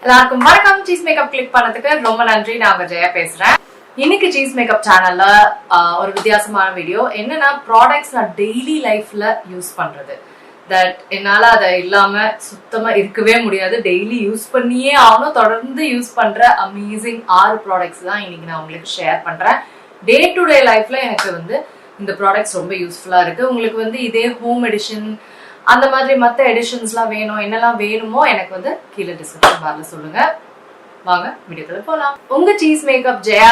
எல்லாருக்கும் வணக்கம். Cheese makeup click பண்ணதுக்கு ரொம்ப நன்றி. நான் உங்க ஜெயா பேசுறேன். இன்னைக்கு சீஸ் மேக்கப் சேனல்ல ஒரு வித்தியாசமான வீடியோ. என்னன்னா, ப்ராடக்ட்ஸ் நான் டெய்லி லைஃப்ல யூஸ் பண்றது. தட் என்னால அதை இல்லாம சுத்தமா இருக்கவே முடியாது. டெய்லி யூஸ் பண்ணியே ஆகணும். தொடர்ந்து யூஸ் பண்ற அமேசிங் 6 ப்ராடக்ட்ஸ் தான் இன்னைக்கு நான் உங்களுக்கு ஷேர் பண்றேன். டே டு டே லைஃப்ல எனக்கு இந்த ப்ராடக்ட்ஸ் ரொம்ப யூஸ்ஃபுல்லா இருக்கு. உங்களுக்கு இதே ஹோம் எடிஷன் அந்த மாதிரி மற்ற எடிஷன்ஸ்லாம் வேணும், என்னெல்லாம் வேணுமோ எனக்கு கீழே டிஸ்கிரிப்ஷன் பார்ல சொல்லுங்க. வாங்க வீடியோக்குள்ள போலாம். உங்க சீஸ் மேக்கப் ஜெயா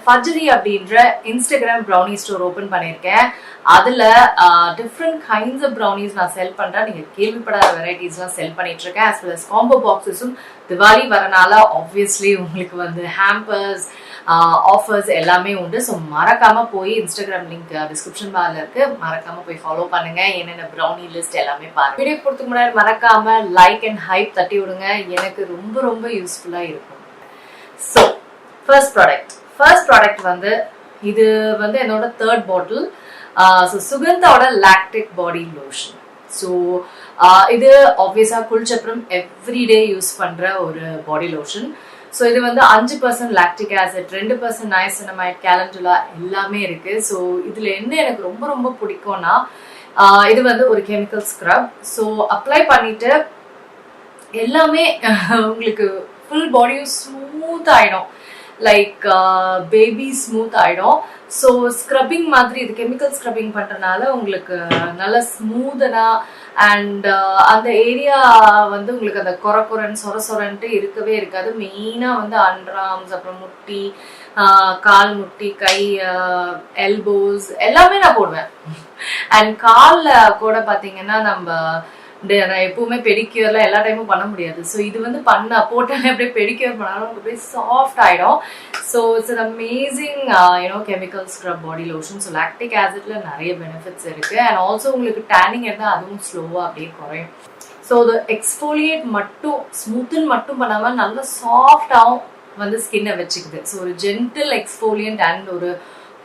ஃபஜ்ரி அப்படின்ற இன்ஸ்டாகிராம் ப்ரௌனி ஸ்டோர் ஓபன் பண்ணிருக்கேன். அதுல டிஃப்ரெண்ட் கைண்ட்ஸ் ஆஃப் ப்ரௌனிஸ் நான் செல் பண்றேன். நீங்க கேள்விப்படாத வெரைட்டிஸ்லாம் செல் பண்ணிட்டு இருக்கேன். as well as காம்போ பாக்ஸஸும் திவாலி வரனால ஆப்வியஸ்லி உங்களுக்கு ஹேம்பர்ஸ் ஆஃபர்ஸ் எல்லாமே உண்டு. ஸோ மறக்காம போய் இன்ஸ்டாகிராம் லிங்க் டிஸ்கிரிப்ஷன் பார்ல இருக்கு, மறக்காம போய் ஃபாலோ பண்ணுங்க. என்னென்ன ப்ரௌனி லிஸ்ட் எல்லாமே பாருங்க. வீடியோ போறதுக்கு முன்னாடி மறக்காம லைக் அண்ட் ஹைப் தட்டி விடுங்க. எனக்கு ரொம்ப ரொம்ப யூஸ்ஃபுல்லா இருக்கும். ஸோ ஃபர்ஸ்ட் ப்ராடக்ட் இது என்னோட 3rd பாட்டில். ஸோ சுகந்தாவோட லாக்டிக் பாடி லோஷன். ஸோ இது ஆப்வியஸா குளிச்சப்புறம் எவ்ரிடே யூஸ் பண்ற ஒரு பாடி லோஷன். ஸோ இது 5% லாக்டிக் ஆசிட், 2% நைசினமைட், கேலண்டுலா எல்லாமே இருக்கு. ஸோ இதுல என்ன எனக்கு ரொம்ப ரொம்ப பிடிக்கும்னா, இது ஒரு கெமிக்கல் ஸ்க்ரப். ஸோ அப்ளை பண்ணிட்டு எல்லாமே உங்களுக்கு ஃபுல் பாடியும் ஸ்மூத் ஆயிடும், லைக் பேபி ஸ்மூத் ஆயிடும். ஸோ ஸ்க்ரப்பிங் மாதிரி இது கெமிக்கல் ஸ்க்ரப்பிங் பண்றதுனால உங்களுக்கு நல்ல ஸ்மூதனா அண்ட் அந்த ஏரியா உங்களுக்கு அந்த கொரன்னு சொரன்ட்டு இருக்கவே இருக்காது. மெயினா அண்டர்ஆர்ம்ஸ், அப்புறம் முட்டி, கால் முட்டி, கை, எல்போஸ் எல்லாமே நான் போடுவேன். அண்ட் கால்ல கூட பாத்தீங்கன்னா நான் எப்பவுமே பெடிக்யூர்லாம் எல்லா டைமும் பண்ண முடியாது. ஸோ இது போட்டாலே அப்படியே பெடிக்யூர் பண்ணாலும் அப்படியே சாஃப்ட் ஆயிடும். So it's an amazing chemical scrub body lotion. So lactic ஆசிட்ல நிறைய பெனிஃபிட்ஸ் இருக்கு. அண்ட் ஆல்சோ உங்களுக்கு டேனிங் இருந்தால் அதுவும் ஸ்லோவா அப்படியே குறையும். ஸோ அது எக்ஸ்ஃபோலியேட் மட்டும் ஸ்மூத்துன்னு மட்டும் பண்ணாம நல்லா சாஃப்டாகவும் ஸ்கின்னை வச்சுக்குது. ஸோ ஒரு ஜென்டில் எக்ஸ்ஃபோலியன்ட் அண்ட் ஒரு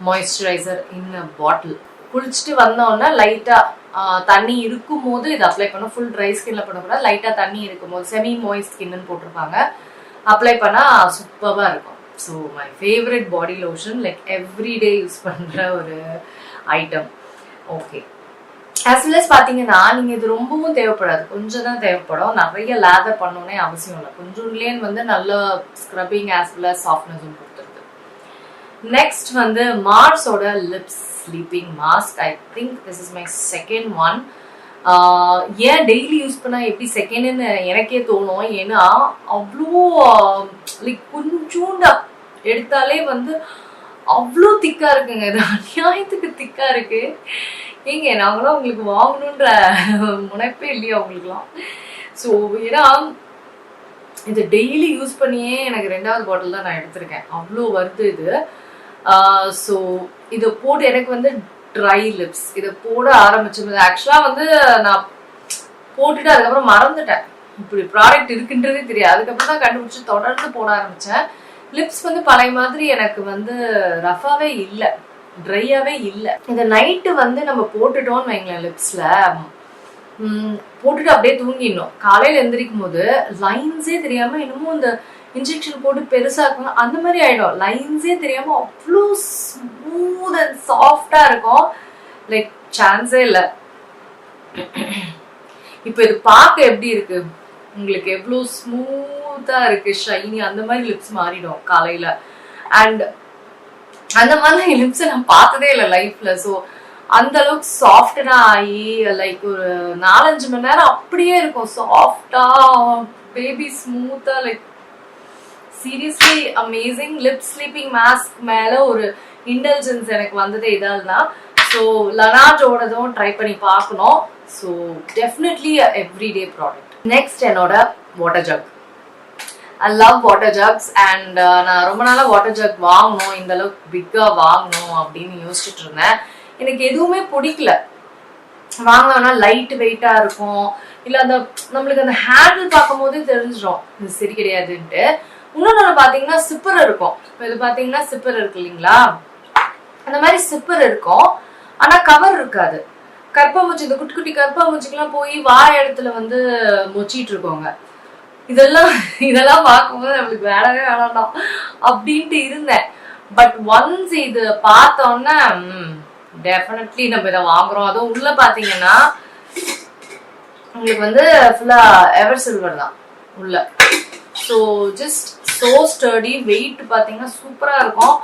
மாய்ஸ்சரைசர் இன் அ பாட்டில். குளிச்சுட்டு வந்தோன்னா லைட்டா தண்ணி இருக்கும் போது இது அப்ளை பண்ணும். ஃபுல் ட்ரை ஸ்கின்ல பண்ணக்கூடாது. லைட்டா தண்ணி இருக்கும் போது செமி மாய்ஸ்ட் ஸ்கின்னு போட்டிருப்பாங்க, அப்ளை பண்ணா சூப்பரா இருக்கும். So my favourite body lotion, like everyday use பண்ற ஒரு item. Okay, as well as பாத்தீங்கன்னா நீங்க இது ரொம்பவும் தேவைப்படாது, கொஞ்சம் தான் தேவைப்படும். நிறைய லேதர் பண்ணணும்னே அவசியம் இல்லை. கொஞ்சம்லேயே நல்ல ஸ்க்ரப்பிங் as well as சாஃப்ட்னஸும் கொடுத்துருது. நெக்ஸ்ட் மார்ஸோட lips sleeping mask. I think this is my second one. ஏன் டெய்லி யூஸ் பண்ணா எப்படி செகண்ட்னு எனக்கே தோணும். ஏன்னா அவ்வளோ லைக் கொஞ்சோண்டு எடுத்தாலே அவ்வளோ திக்கா இருக்குங்க. இது அநியாயத்துக்கு திக்கா இருக்கு. ஏங்க நாங்களும் உங்களுக்கு வாங்கணுன்ற முனைப்பே இல்லையா உங்களுக்குலாம்? ஸோ ஏன்னா இது டெய்லி யூஸ் பண்ணியே எனக்கு 2வது பாட்டில் தான் நான் எடுத்திருக்கேன். அவ்வளோ வருது இது. ஸோ இதை போட்டு எனக்கு ட்ரை லிப்ஸ் இதை போட ஆரம்பிச்சிருந்தது. ஆக்சுவலா நான் போட்டுட்டு அதுக்கப்புறம் மறந்துட்டேன், இப்படி ப்ராடக்ட் இருக்குன்றதே தெரியாது. அதுக்கப்புறம் தான் கண்டுபிடிச்சு தொடர்ந்து போட ஆரம்பிச்சேன். லிப்ஸ் பழைய மாதிரி எனக்கு ரஃபாவே இல்லை, ட்ரையாவே இல்லை. இந்த நைட்டு நம்ம போட்டுட்டோம்னு வைங்களேன், லிப்ஸ்ல போட்டுட்டு அப்படியே தூங்கிடணும். காலையில எந்திரிக்கும் போது லைன்ஸே தெரியாம இன்னமும் இந்த இன்ஜெக்ஷன் போட்டு பெருசா இருக்கும் அந்த மாதிரி ஆயிடும். லைன்ஸே தெரியாம அவ்வளோ ஸ்மூத் அண்ட் சாஃப்டா இருக்கும். லைக் சான்ஸே இல்லை. இப்போ இது பார்க்க எப்படி இருக்கு உங்களுக்கு? எவ்வளோ ஸ்மூத்தா இருக்கு, ஷைனி, அந்த மாதிரி லிப்ஸ் மாறிடும் காலையில. அண்ட் அந்த மாதிரி லிப்ஸை நான் பார்த்ததே இல்லை லைஃப்ல. ஸோ அந்த அளவுக்கு சாஃப்டா ஆகி லைக் ஒரு 4-5 மணி நேரம் அப்படியே இருக்கும், சாஃப்டா பேபி ஸ்மூத்தா. Like seriously amazing. Lip sleeping mask மேல ஒரு இன்டெலிஜென்ஸ் எனக்கு வந்ததே இதால்தான். ஸோ லனாஜோடதும் ட்ரை பண்ணி பார்க்கணும். So definitely everyday product. Next என்னோட water jug. I love water jugs. And நான் ரொம்ப நாளா வாட்டர் ஜக் வாங்கணும், இந்த அளவுக்கு பிக்கா வாங்கணும் அப்படின்னு யோசிச்சுட்டு இருந்தேன். எனக்கு எதுவுமே பிடிக்கல. வாங்கினோம்னா லைட் வெயிட்டா இருக்கும், இல்ல நம்மளுக்கு அந்த ஹேண்டில் பார்க்கும் போதே தெரிஞ்சிடும் இது சரி கிடையாதுன்ட்டு. இன்னொன்னு பாத்தீங்கன்னா சிப்பர் இருக்கும். இது பாத்தீங்கன்னா சிப்பர் இருக்கு இல்லைங்களா, அந்த மாதிரி சிப்பர் இருக்கும், ஆனா கவர் இருக்காது. கற்பூச்சி, இந்த குட்டி குட்டி கற்பூச்சிக்கெல்லாம் போய் வாய் இடத்துல மொச்சிட்டு இருக்கோங்க. இதெல்லாம் இதெல்லாம் பார்க்கும்போது நம்மளுக்கு வேணவே வேணாம் அப்படின்ட்டு இருந்தேன். பட் ஒன்ஸ் இது பார்த்தோன்னா டெஃபினெட்லி நம்ம இதை வாங்குறோம். அதுவும் உள்ள பாத்தீங்கன்னா உங்களுக்கு வந்து ஃபுல்லா எவர் சில்வர் தான் உள்ள. So just so sturdy. Weight பாத்தீங்கன்னா சூப்பரா இருக்கும்,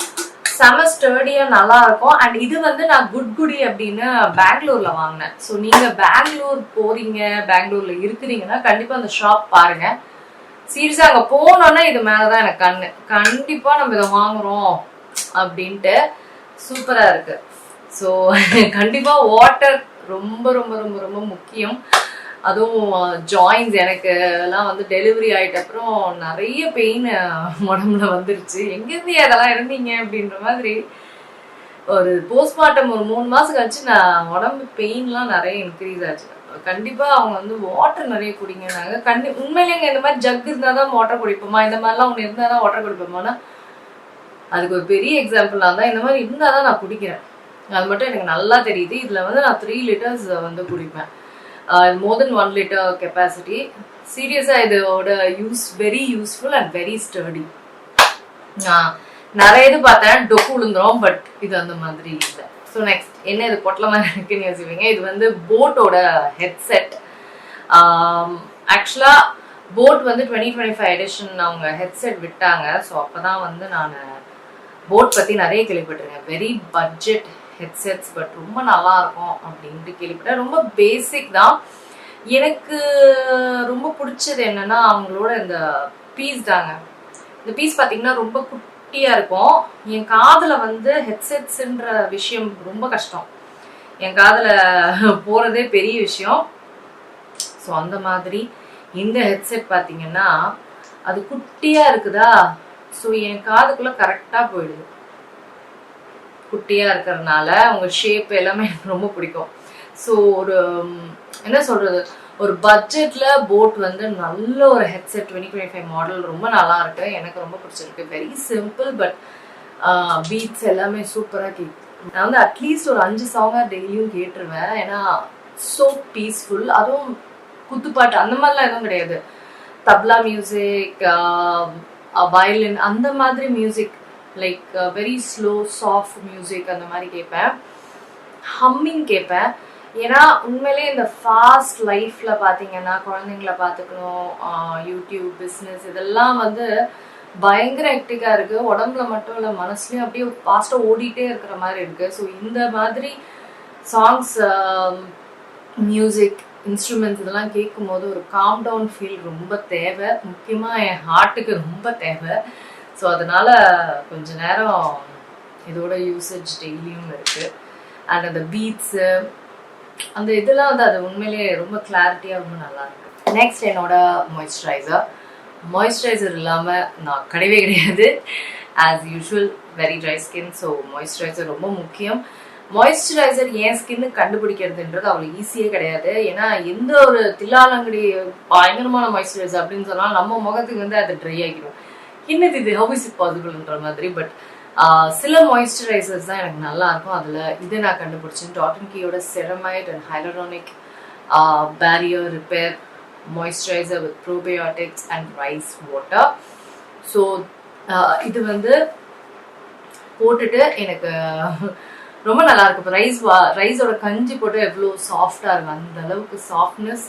செம ஸ்டர்டியா நல்லா இருக்கும். அண்ட் இது வந்து நான் குடி அப்படின்னு பெங்களூர்ல வாங்கினேன். ஸோ நீங்க பெங்களூர் போறீங்க, பெங்களூர்ல இருக்கிறீங்கன்னா கண்டிப்பா அந்த ஷாப் பாருங்க. சீரியஸா அங்க போனோன்னா இது மேலதான் எனக்கு கண்ணு. கண்டிப்பா நம்ம இதை வாங்குறோம் அப்படின்ட்டு சூப்பரா இருக்கு. ஸோ கண்டிப்பா வாட்டர் ரொம்ப ரொம்ப ரொம்ப ரொம்ப முக்கியம். அதுவும் ஜாயின்ஸ் எனக்கு எல்லாம் வந்து டெலிவரி ஆயிட்ட அப்புறம் நிறைய பெயின் உடம்புல வந்துருச்சு. எங்கேருந்து அதெல்லாம் இருந்தீங்க அப்படின்ற மாதிரி. ஒரு போஸ்ட்மார்ட்டம் ஒரு 3 மாசம் கழிச்சு நான் உடம்பு பெயின்லாம் நிறைய இன்க்ரீஸ் ஆச்சு. கண்டிப்பா அவங்க வந்து வாட்டர் நிறைய குடிங்கன்னாங்க. உண்மையிலேங்க இந்த மாதிரி ஜக் இருந்தாதான் வாட்டர் குடிப்போமா, இந்த மாதிரிலாம் ஒண்ணு இருந்தாதான் வாட்டர் குடிப்போமானா அதுக்கு ஒரு பெரிய எக்ஸாம்பிள் நான் தான். இந்த மாதிரி இருந்தாதான் நான் குடிக்கிறேன், அது மட்டும் எனக்கு நல்லா தெரியுது. இதுல வந்து நான் 3 liters வந்து குடிப்பேன். மோர் தென் 1 liter கெப்பாசிட்டி. சீரியஸா இதோட very useful and very sturdy. நிறைய இது பார்த்தேன் டொக்கு விழுந்துரும், பட் இது அந்த மாதிரி இல்லை. ஸோ நெக்ஸ்ட் என்ன இது பொட்டலமா இருக்குன்னு யோசிப்பீங்க. இது வந்து போட்டோட ஹெட்செட். ஆக்சுவலா போட் வந்து 2025 எடிஷன் அவங்க ஹெட்செட் விட்டாங்க. ஸோ அப்பதான் வந்து நான் போட் பத்தி நிறைய கேள்விப்பட்டிருக்கேன். வெரி பட்ஜெட் ஹெட்செட்ஸ், பட் ரொம்ப நல்லா இருக்கும் அப்படின்ட்டு கேள்விப்பட்டேன். ரொம்ப பேசிக் தான். எனக்கு ரொம்ப பிடிச்சது என்னன்னா அவங்களோட இந்த பீஸ் தாங்க. இந்த பீஸ் பாத்தீங்கன்னா ரொம்ப குட்டியா இருக்கும். என் காதுல வந்து ஹெட்செட்ஸ்ன்ற விஷயம் ரொம்ப கஷ்டம். என் காதுல போறதே பெரிய விஷயம். ஸோ அந்த மாதிரி இந்த ஹெட்செட் பாத்தீங்கன்னா அது குட்டியா இருக்குதா, ஸோ என் காதுக்குள்ள கரெக்டா போயிடுது. குட்டியா இருக்கிறதுனால உங்க ஷேப் எல்லாமே எனக்கு ரொம்ப பிடிக்கும். ஸோ ஒரு என்ன சொல்றது, ஒரு பட்ஜெட்ல போட் வந்து நல்ல ஒரு ஹெட்செட் 2025 மாடல் ரொம்ப நல்லா இருக்கு. எனக்கு ரொம்ப பிடிச்சிருக்கு. வெரி சிம்பிள், பட் பீட்ஸ் எல்லாமே சூப்பரா கேட்கு. நான் வந்து அட்லீஸ்ட் ஒரு 5 சாங்கா டெய்லியும் கேட்டுருவேன். ஏன்னா ஸோ பீஸ்ஃபுல். அதுவும் குத்துப்பாட்டு அந்த மாதிரிலாம் எதுவும் கிடையாது. தப்லா மியூசிக், வயலின் அந்த மாதிரி music, like very slow soft music அந்த மாதிரி கேட்பேன். ஹம்மிங் கேட்பேன். ஏன்னா உண்மையிலே இந்த ஃபாஸ்ட் லைஃப்ல பாத்தீங்கன்னா குழந்தைங்களை பார்த்துக்கணும், யூடியூப் பிஸ்னஸ் இதெல்லாம் வந்து பயங்கர ஹெக்டிக்கா இருக்கு. உடம்புல மட்டும் இல்லை மனசுலயும் அப்படியே ஃபாஸ்டா ஓடிட்டே இருக்கிற மாதிரி இருக்கு. ஸோ இந்த மாதிரி சாங்ஸ், மியூசிக், இன்ஸ்ட்ருமெண்ட்ஸ் இதெல்லாம் கேட்கும் போது ஒரு காம் டவுன் ஃபீல் ரொம்ப தேவை. முக்கியமா என் ஹார்ட்டுக்கு ரொம்ப தேவை. ஸோ அதனால கொஞ்ச நேரம் இதோட யூசேஜ் டெய்லியும் இருக்கு. அண்ட் அந்த பீட்ஸு அந்த இதெல்லாம் வந்து அது உண்மையிலேயே ரொம்ப கிளாரிட்டியா ரொம்ப நல்லா இருக்கு. நெக்ஸ்ட் என்னோட மாய்ஸ்சரைசர். மாய்ஸ்சரைசர் இல்லாம நான் கிடையவே கிடையாது. As usual very dry skin. So moisturiser ரொம்ப முக்கியம். மாய்ஸ்சரைசர் ஏன் ஸ்கின்னு கண்டுபிடிக்கிறதுன்றது அவ்வளோ ஈஸியே கிடையாது. ஏன்னா எந்த ஒரு தில்லாலங்கடி பயங்கரமான மாய்ஸ்சரைசர் அப்படின்னு சொன்னாலும் நம்ம முகத்துக்கு வந்து அது ட்ரை ஆகிடும். என்னது இது, ஹவ் இஸ் இட் பாசிபிள்ன்ற மாதிரி. பட் சில மாய்ஸ்சரைசர்ஸ் தான் எனக்கு நல்லா இருக்கும். அதில் இதை நான் கண்டுபிடிச்சேன். டாட் & கீயோட ceramide and hyaluronic barrier repair moisturizer with probiotics and rice water. So இது வந்து போட்டுட்டு எனக்கு ரொம்ப நல்லா இருக்கு. இப்போ ரைஸோட கஞ்சி போட்டு எவ்வளோ சாஃப்டா இருக்கும், அந்த அளவுக்கு சாஃப்ட்னஸ்.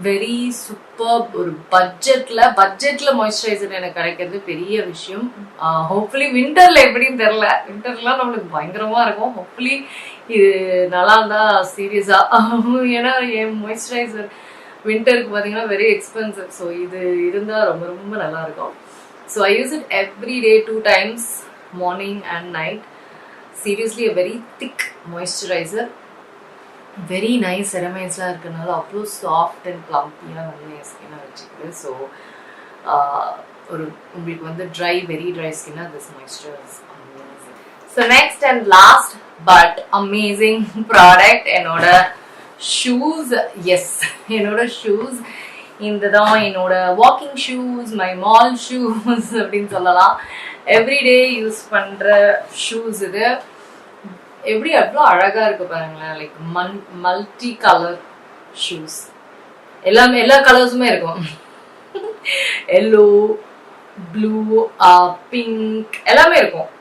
Very super. ஒரு பட்ஜெட்ல மாய்ஸ்சரைசர் எனக்கு கிடைக்கிறது பெரிய விஷயம். ஹோப்ஃபுல்லி விண்டர்ல எப்படின்னு தெரியல, விண்டர்லாம் நம்மளுக்கு பயங்கரமா இருக்கும். ஹோப்ஃபுல்லி இது நல்லா இருந்தா சீரியஸா. ஏன்னா என் மாய்ஸ்சரைசர் விண்டருக்கு பார்த்தீங்கன்னா வெரி எக்ஸ்பென்சிவ். ஸோ இது இருந்தா ரொம்ப ரொம்ப நல்லா இருக்கும். So I use it every day 2 times, morning and night. Seriously a very thick moisturizer. Very nice செரமைஸ்லாம் இருக்கிறதுனால அவ்வளோ சாஃப்ட் அண்ட் ப்ளம்பியாக வந்து என் ஸ்கின்னை வச்சுக்குது. ஸோ ஒரு உங்களுக்கு வந்து வெரி ட்ரை ஸ்கின்னா this moisturizer amazing. So next and last but amazing product என்னோட ஷூஸ். எஸ், என்னோட ஷூஸ் இந்த தான் என்னோட walking shoes, my mall shoes அப்படின்னு சொல்லலாம். எவ்ரிடே யூஸ் பண்ற ஷூஸ் இது. எப்படி அவ்வளோ அழகா இருக்கு பாருங்களேன். லைக் மல்டி கலர் ஷூஸ், எல்லாமே எல்லா கலர்ஸுமே இருக்கும். எல்லோ, ப்ளூ, பிங்க் எல்லாமே இருக்கும்.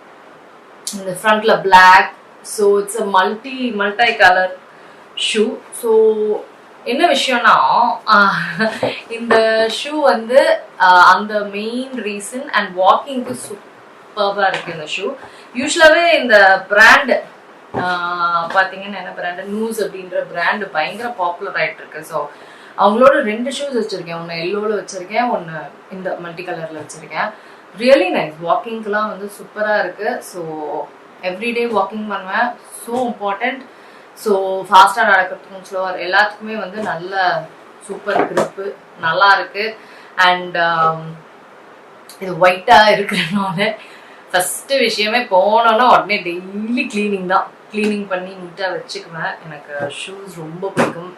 இந்த ஃப்ரண்ட்ல black. So it's a multi colour shoe. So என்ன விஷயம்னா இந்த ஷூ வந்து அந்த மெயின் ரீசன் அண்ட் வாக்கிங்க்கு சூப்பராக இருக்கு இந்த ஷூ. யூஸ்வலாகவே இந்த பிராண்டு பார்த்தீங்கன்னா என்ன பிராண்டு, நியூஸ் அப்படின்ற பிராண்டு பயங்கர பாப்புலர் ஆகிட்டு இருக்கு. ஸோ அவங்களோட 2 ஷூஸ் வச்சிருக்கேன். ஒன்று எல்லோவில் வச்சிருக்கேன், ஒன்று இந்த மல்டி கலரில் வச்சிருக்கேன். Really nice. வாக்கிங்க்குலாம் வந்து சூப்பராக இருக்கு. ஸோ எவ்ரிடே வாக்கிங் பண்ணுவேன். So important. ஸோ ஃபாஸ்ட்டாக நடக்கிறதுக்கும் ஸ்லோவர் எல்லாத்துக்குமே வந்து நல்ல சூப்பர் கிரிப்பு நல்லா இருக்கு. அண்ட் இது ஒயிட்டாக இருக்கிறதுனால ஃபஸ்ட்டு விஷயமே போனோன்னா உடனே டெய்லி கிளீனிங் தான். கிளீனிங் பண்ணி நீட்டாக வச்சுக்குவேன். எனக்கு ஷூஸ் ரொம்ப பிடிக்கும்.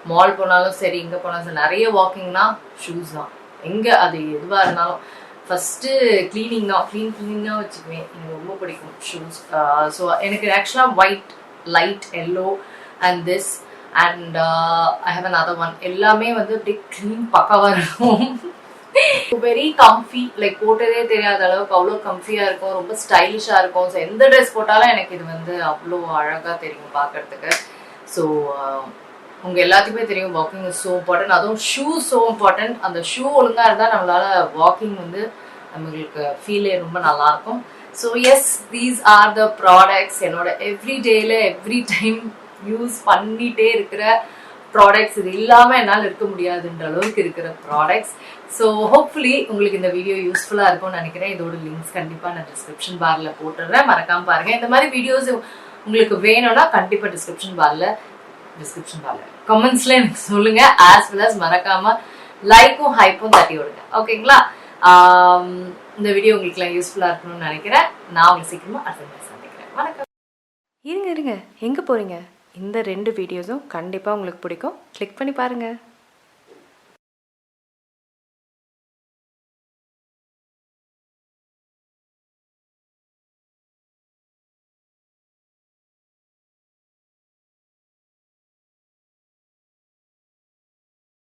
மால் போனாலும் சரி, இங்கே போனாலும் சரி, நிறைய வாக்கிங்னா ஷூஸ் தான். எங்கே அது எதுவாக இருந்தாலும் ஃபஸ்ட்டு க்ளீனிங் தான். க்ளீனாக வச்சுக்குவேன். எனக்கு ரொம்ப பிடிக்கும் ஷூஸ். ஸோ எனக்கு ஆக்சுவலாக white, light yellow and this and I have another one. எல்லாமே வந்து அப்படியே க்ளீன் பக்காவாக இருக்கும். வெரி கம்ஃபி, லைக் போட்டதே தெரியாத அளவுக்கு அவ்வளோ கம்ஃபியாக இருக்கும். ரொம்ப ஸ்டைலிஷாக இருக்கும். ஸோ எந்த ட்ரெஸ் போட்டாலும் எனக்கு இது வந்து அவ்வளோ அழகாக தெரியும் பார்க்கறதுக்கு. ஸோ உங்கள் எல்லாத்துக்குமே தெரியும் வாக்கிங் இஸ் ஸோ இம்பார்ட்டன்ட். அதுவும் ஷூ ஸோ இம்பார்ட்டன்ட். அந்த ஷூ ஒழுங்காக இருந்தால் நம்மளால வாக்கிங் வந்து நம்மளுக்கு ஃபீலே ரொம்ப நல்லாயிருக்கும். So yes, these are the products. என்னோட எவ்ரிடேல எவ்ரி டைம் யூஸ் பண்ணிகிட்டே இருக்கிற ப்ராடக்ட்ஸ். இது இல்லாமல் என்னால் இருக்க முடியாதுன்ற அளவுக்கு இருக்கிற ப்ராடக்ட்ஸ். ஸோ ஹோப்ஃபுல்லி உங்களுக்கு இந்த வீடியோ யூஸ்ஃபுல்லாக இருக்கும்னு நினைக்கிறேன். இதோட லிங்க்ஸ் கண்டிப்பாக நான் டிஸ்கிரிப்ஷன் பாரில் போட்டுடுறேன். மறக்காமல் பாருங்கள். இந்த மாதிரி வீடியோஸ் உங்களுக்கு வேணும்னா கண்டிப்பாக டிஸ்கிரிப்ஷன் பாரில் கமெண்ட்ஸில் எனக்கு சொல்லுங்கள். ஆஸ் வெல் அஸ் மறக்காமல் லைக்கும் ஹைப்பும் தட்டி விடுங்க. ஓகேங்களா? இந்த வீடியோ உங்களுக்குலாம் யூஸ்ஃபுல்லாக இருக்கணும்னு நினைக்கிறேன். நான் உங்களுக்கு சீக்கிரமாக அடுத்த சந்திக்கிறேன். வணக்கம். இருங்க எங்கே போகிறீங்க? இந்த 2 வீடியோஸும் கண்டிப்பாக உங்களுக்கு பிடிக்கும். கிளிக் பண்ணி பாருங்கள்.